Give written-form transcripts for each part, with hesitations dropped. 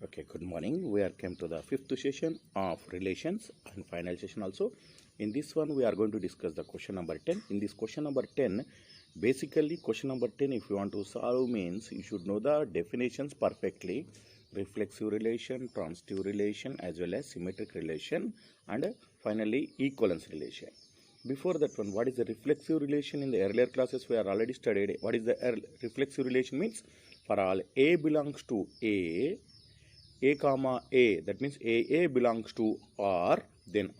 Okay, good morning. We are came to the fifth session of relations and final session also. In this one, we are going to discuss the question number 10. In this question number 10, basically question number 10, if you want to solve means you should know the definitions perfectly. Reflexive relation, transitive relation as well as symmetric relation and finally equivalence relation. Before that one, what is the reflexive relation? In the earlier classes, we are already studied. What is the reflexive relation means? For all A belongs to A comma A, that means A belongs to R, then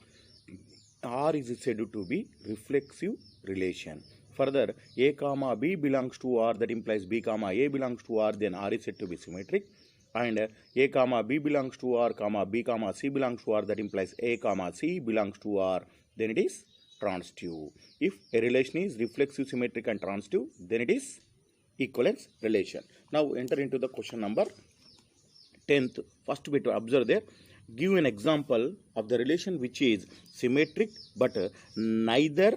R is said to be reflexive relation. Further, A comma B belongs to R, that implies B comma A belongs to R, then R is said to be symmetric. And A comma B belongs to R, comma B comma C belongs to R, that implies A comma C belongs to R, then it is transitive. If a relation is reflexive, symmetric and transitive, then it is equivalence relation. Now enter into the question number 10th. First bit to observe there, give an example of the relation which is symmetric but neither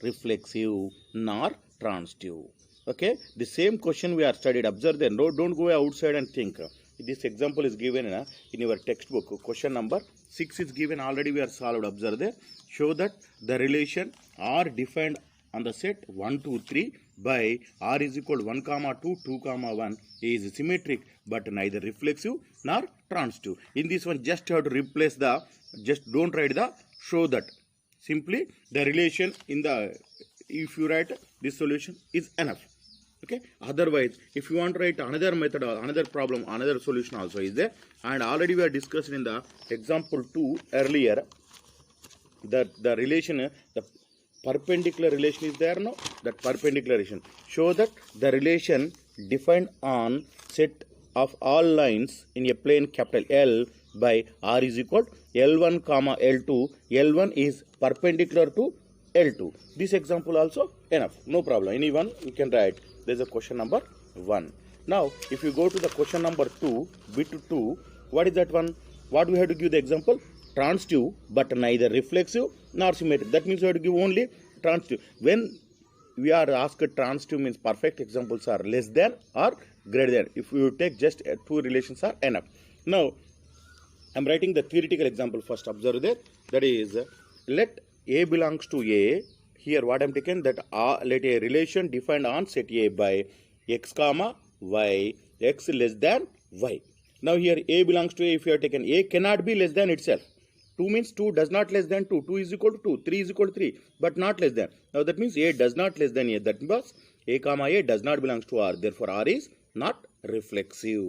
reflexive nor transitive. Okay, the same question we are studied. Observe there. No, don't go outside and think. This example is given in your textbook. Question number 6 is given already. We are solved. Observe there. Show that the relation are defined on the set 1, 2, 3 by R is equal to 1, 2, 2, 1 is symmetric but neither reflexive nor transitive. In this one, just have to replace the, just don't write the show that. Simply the relation in the, if you write this solution is enough. Okay. Otherwise, if you want to write another method or another problem, another solution also is there. And already we are discussing in the example 2 earlier that the relation, the perpendicular relation is there. No, that perpendicular relation. Show that the relation defined on set of all lines in a plane capital L by R is equal to L1 comma L2. L1 is perpendicular to L2. This example also enough. No problem. Anyone you can write. There is a question number 1. Now, if you go to the question number 2, bit 2, what is that one? What we have to give the example? Transitive but neither reflexive nor symmetric. That means we have to give only transitive. When we are asked transitive means perfect examples are less than or greater than. If you take just two relations are enough. Now, I am writing the theoretical example first. Observe there. That is, let A belongs to A. Here what I am taken that let a relation defined on set A by x comma y, x less than y. Now here A belongs to A. If you have taken A cannot be less than itself. 2 means 2 does not less than 2. 2 is equal to 2. 3 is equal to 3. But not less than. Now that means A does not less than A. That means A comma A does not belongs to R. Therefore R is not reflexive.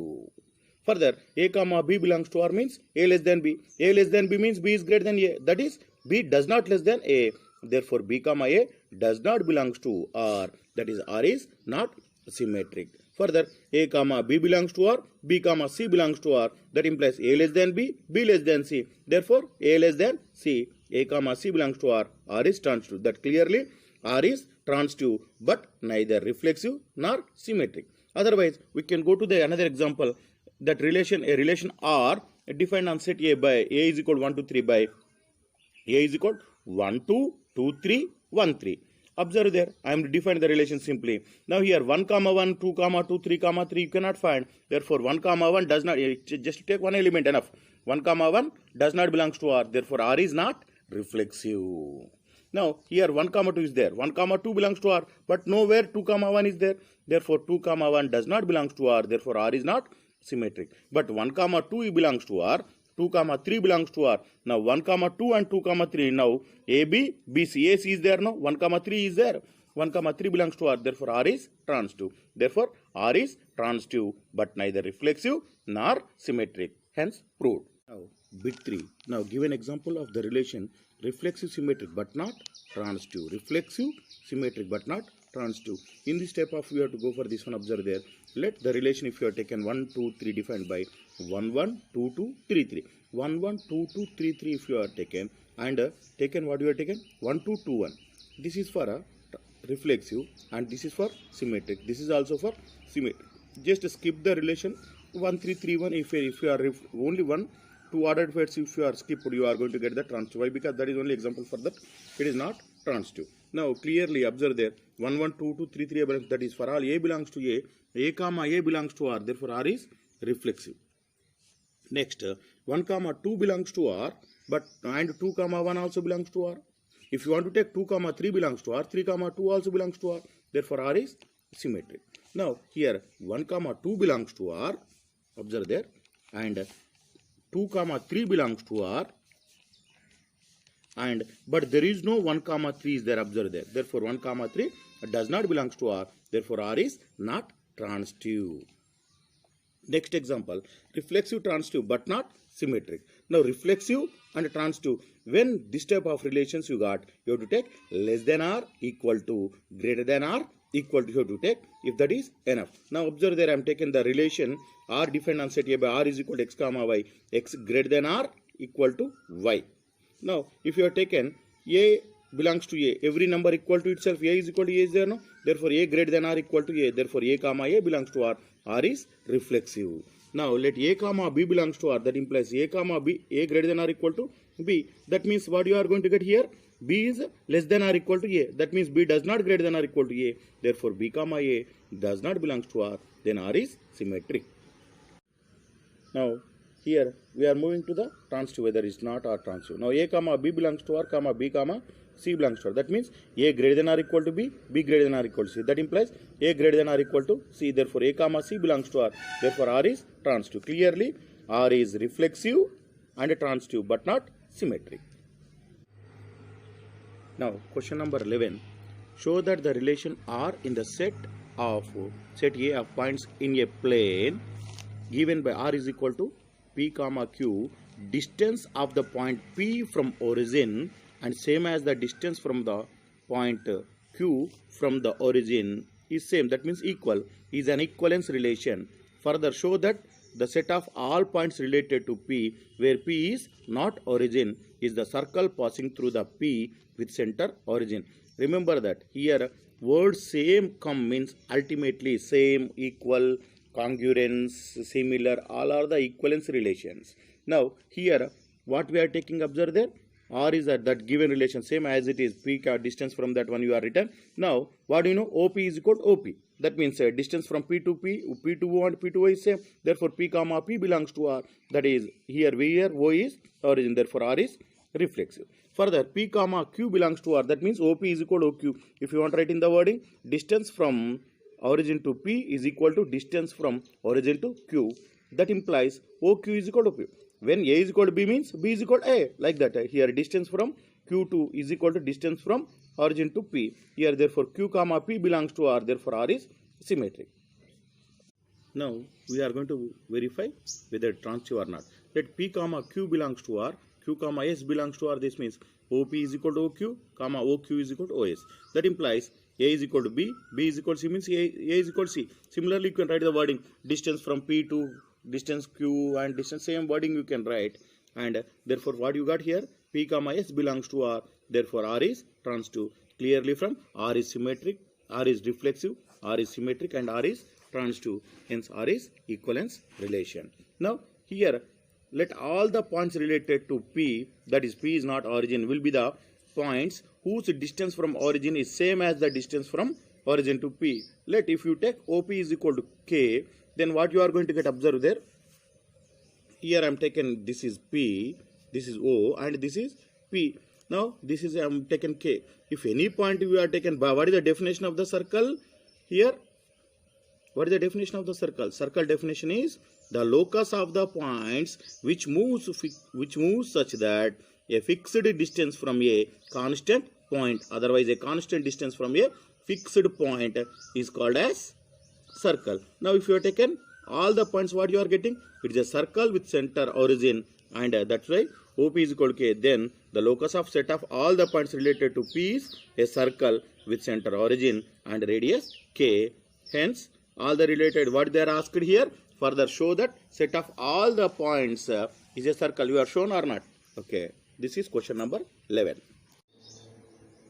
Further, A comma B belongs to R means A less than B. A less than B means B is greater than A. That is B does not less than A. Therefore B comma A does not belongs to R. That is R is not symmetric. Further, A comma B belongs to R, B comma C belongs to R. That implies A less than B, B less than C. Therefore, A less than C, A comma C belongs to R, R is transitive. That clearly R is transitive but neither reflexive nor symmetric. Otherwise, we can go to the another example. That relation, a relation R defined on set A by A is equal to 1, 2, 3 by A is equal to 1, 2, 2, 3, 1, 3. Observe there, I am defining the relation simply. Now here 1, 1, 2, 2, 3, 3 you cannot find. Therefore 1, 1 does not, just take one element enough. 1, 1 does not belongs to R. Therefore R is not reflexive. Now here 1, 2 is there. 1, 2 belongs to R. But nowhere 2, 1 is there. Therefore 2, 1 does not belongs to R. Therefore R is not symmetric. But 1, 2 belongs to R. 2, 3 belongs to R. Now 1, 2 and 2, 3. Now AB, BC, AC is there. No, 1, 3 is there. 1, 3 belongs to R. Therefore R is transitive. Therefore R is transitive but neither reflexive nor symmetric. Hence proved. Now bit 3. Now give an example of the relation reflexive symmetric but not transitive. Reflexive symmetric but not transitive. In this type of, we have to go for this one. Observe there. Let the relation, if you have taken 1, 2, 3 defined by 1, 1, 2, 2, 3, 3. 1, 1, 2, 2, 3, 3 if you are taken and taken what you have taken 1, 2, 2, 1. This is for a reflexive and this is for symmetric. This is also for symmetric. Just skip the relation 1, 3, 3, 1. If you are only 1, 2 ordered weights, if you are skipped, you are going to get the transitive. Why? Because that is only example for that. It is not transitive. Now clearly observe there 1, 1, 2, 2, 3, 3 that is for all A belongs to A comma A belongs to R. Therefore R is reflexive. Next, 1 comma 2 belongs to R, but and 2 comma 1 also belongs to R. If you want to take 2 comma 3 belongs to R, 3 comma 2 also belongs to R. Therefore, R is symmetric. Now, here 1 comma 2 belongs to R. Observe there. And 2 comma 3 belongs to R. And but there is no 1 comma 3 is there. Observe there. Therefore, 1 comma 3 does not belongs to R. Therefore, R is not transitive. Next example, reflexive transitive but not symmetric. Now reflexive and transitive, when this type of relations you got, you have to take less than or equal to, greater than or equal to, you have to take if that is enough. Now observe there I am taking the relation R defined on set A by R is equal to x comma y, x greater than or equal to y. Now if you have taken A belongs to A, every number equal to itself, A is equal to A is there, no? Therefore A greater than or equal to A, therefore A comma A belongs to R. R is reflexive. Now let A comma B belongs to R, that implies A comma B, A greater than or equal to B. That means what you are going to get here? B is less than or equal to A. That means B does not greater than or equal to A. Therefore B comma A does not belongs to R. Then R is symmetric. Now here we are moving to the transitive, whether it's not or transitive. Now A comma B belongs to R, comma B comma C belongs to R. That means A greater than or equal to B, B greater than or equal to C. That implies A greater than or equal to C. Therefore A comma C belongs to R. Therefore R is transitive. Clearly R is reflexive and transitive but not symmetric. Now question number 11. Show that the relation R in the set A of points in a plane given by R is equal to P comma Q, distance of the point P from origin and same as the distance from the point Q from the origin is same, that means equal, is an equivalence relation. Further show that the set of all points related to P where P is not origin is the circle passing through the P with center origin. Remember that here word same come means ultimately same, equal, congruence, similar, all are the equivalence relations. Now here what we are taking, observe there, R is that given relation same as it is P distance from that one you are written. Now what do you know? OP is equal to OP. That means distance from P to P, P to O and P to O is same. Therefore P comma P belongs to R. That is here O is origin. Therefore R is reflexive. Further P comma Q belongs to R. That means OP is equal to OQ. If you want to write in the wording, distance from origin to P is equal to distance from origin to Q. That implies OQ is equal to P. When A is equal to B means B is equal to A. Like that. Here distance from Q to is equal to distance from origin to P. Here therefore Q comma P belongs to R. Therefore R is symmetric. Now we are going to verify whether transitive or not. Let P comma Q belongs to R. Q comma S belongs to R. This means OP is equal to OQ, comma OQ is equal to OS. That implies A is equal to B, B is equal to C means A is equal to C. Similarly, you can write the wording distance from P to distance Q and distance, same wording you can write. And therefore what you got here, P comma S belongs to R. Therefore R is transitive. Clearly from R is symmetric, R is reflexive, R is symmetric and R is transitive. Hence R is equivalence relation. Now here let all the points related to P, that is P is not origin, will be the points whose distance from origin is same as the distance from origin to P. Let if you take OP is equal to K, then what you are going to get, observe there. Here I am taken, this is P, this is O and this is P. Now this is I am taken K. If any point you are taken by, what is the definition of the circle here? What is the definition of the circle? Circle definition is the locus of the points which moves such that a fixed distance from a constant point, otherwise a constant distance from a fixed point is called as circle. Now if you are taken all the points, what you are getting? It is a circle with center origin and that's why OP is equal to K. Then the locus of set of all the points related to P is a circle with center origin and radius K. Hence all the related what they are asked here. Further show that set of all the points is a circle. You are shown or not? Okay. This is question number 11.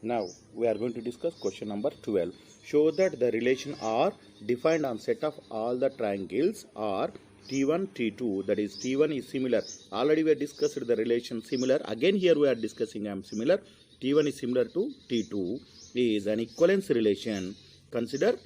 Now we are going to discuss question number 12. Show that the relation R defined on set of all the triangles are T1, T2, that is T1 is similar. Already we have discussed the relation similar. Again here we are discussing similar. T1 is similar to T2 is an equivalence relation. Consider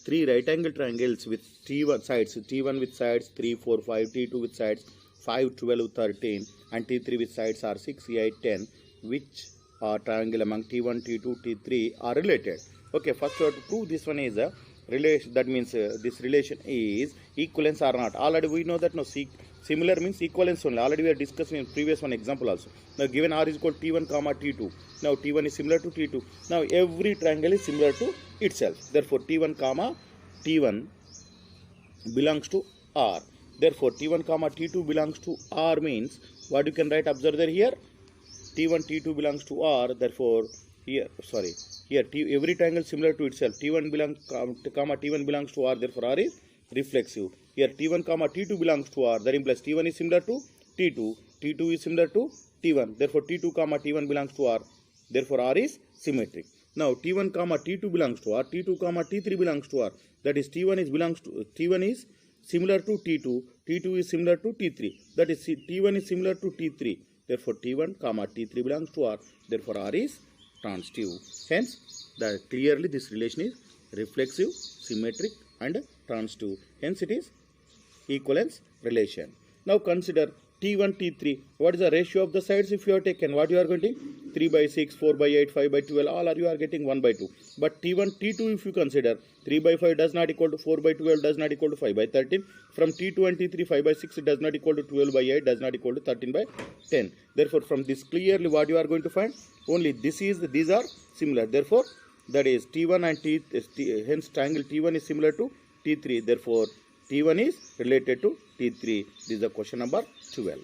three right angle triangles with T1 sides, T1 with sides 3, 4, 5, T2 with sides 5, 12, 13 and T3 with sides are 6, 8, 10, which are triangle among T1, T2, T3 are related. Okay, first we have to prove this one is a relation. That means this relation is equivalence or not. Already we know that no, similar means equivalence only. Already we are discussing in previous one example also. Now given R is equal to T1 comma T2. Now T1 is similar to T2. Now every triangle is similar to itself. Therefore T1 comma T1 belongs to R. Therefore T1 comma T2 belongs to R means what you can write, observe there here. T1 T2 belongs to R. Therefore here every triangle similar to itself. T1 belongs to R. Therefore R is reflexive. Here T1 comma T2 belongs to R. That implies T1 is similar to T2. T2 is similar to T1. Therefore T2 comma T1 belongs to R. Therefore R is symmetric. Now T1 comma T2 belongs to R. T2 comma T3 belongs to R. That is T1 is similar to T2. T2 is similar to T3. That is T1 is similar to T3. Therefore T1 comma T3 belongs to R. Therefore R is transitive. Hence clearly this relation is reflexive, symmetric and transitive. Hence it is equivalence relation. Now consider T1, T3. What is the ratio of the sides if you have taken? What you are getting? 3 by 6, 4 by 8, 5 by 12. All are you are getting 1 by 2. But T1, T2 if you consider, 3 by 5 does not equal to 4 by 12 does not equal to 5 by 13. From T2 and T3, 5 by 6 does not equal to 12 by 8 does not equal to 13 by 10. Therefore from this clearly what you are going to find? Only these are similar. Therefore that is T1 and hence triangle T1 is similar to T3. Therefore T1 is related to T3. This is the question number 12.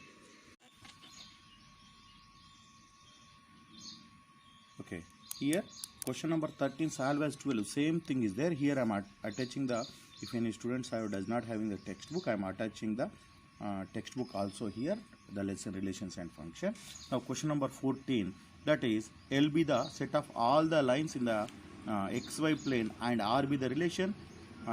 Okay, here question number 13 solve as 12. Same thing is there. Here I am attaching the, if any students does not having the textbook, I am attaching the textbook also here, the lesson relations and function. Now question number 14, that is L be the set of all the lines in the xy plane and R be the relation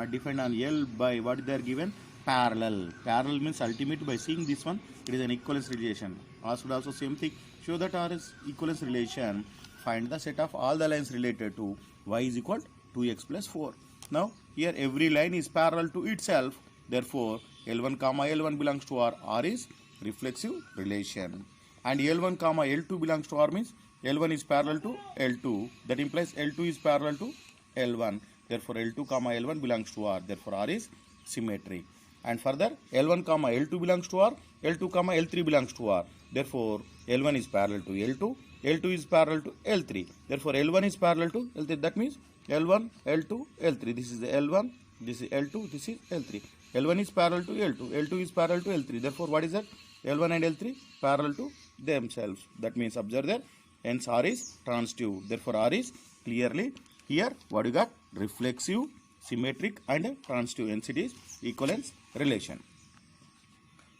defined on L by what they are given? Parallel. Parallel means ultimate. By seeing this one, it is an equivalence relation. Also same thing. Show that R is equivalence relation. Find the set of all the lines related to y is equal to 2x plus 4. Now here every line is parallel to itself. Therefore L1 comma L1 belongs to R. R is reflexive relation. And L1 comma L2 belongs to R means L1 is parallel to L2. That implies L2 is parallel to L1. Therefore L2 comma L1 belongs to R. Therefore R is symmetric. And further L1 comma L2 belongs to R. L2 comma L3 belongs to R. Therefore L1 is parallel to L2. L2 is parallel to L3. Therefore L1 is parallel to L3. That means L1, L2, L3. This is the L1, this is L2, this is L3. L1 is parallel to L2. L2 is parallel to L3. Therefore what is that? L1 and L3 parallel to themselves. That means observe there. Hence R is transitive. Therefore R is clearly here what you got? Reflexive, symmetric and transitive. Hence it is equivalence relation.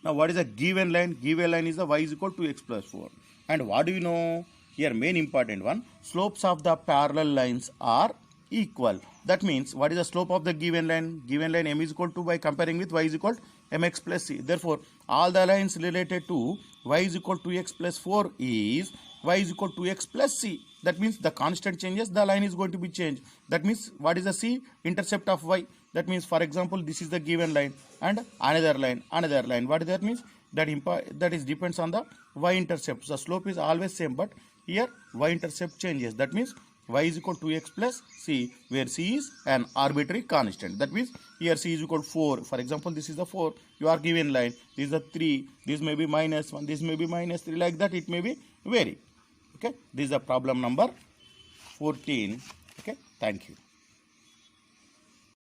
Now what is a given line? Given line is the y is equal to x plus 4. And what do you know? Here main important one, slopes of the parallel lines are equal. That means what is the slope of the given line? Given line m is equal to, by comparing with y is equal to mx plus c. Therefore all the lines related to y is equal to x plus 4 is y is equal to x plus c. That means the constant changes, the line is going to be changed. That means what is the c? Intercept of y. That means for example this is the given line and another line. What that means? That is depends on the y intercept. The slope is always same, but here y intercept changes. That means y is equal to x plus c, where c is an arbitrary constant. That means here c is equal to 4. For example, this is the 4. You are given line. This is the 3. This may be minus 1. This may be minus 3. Like that, it may be vary. Okay. This is the problem number 14. Okay. Thank you.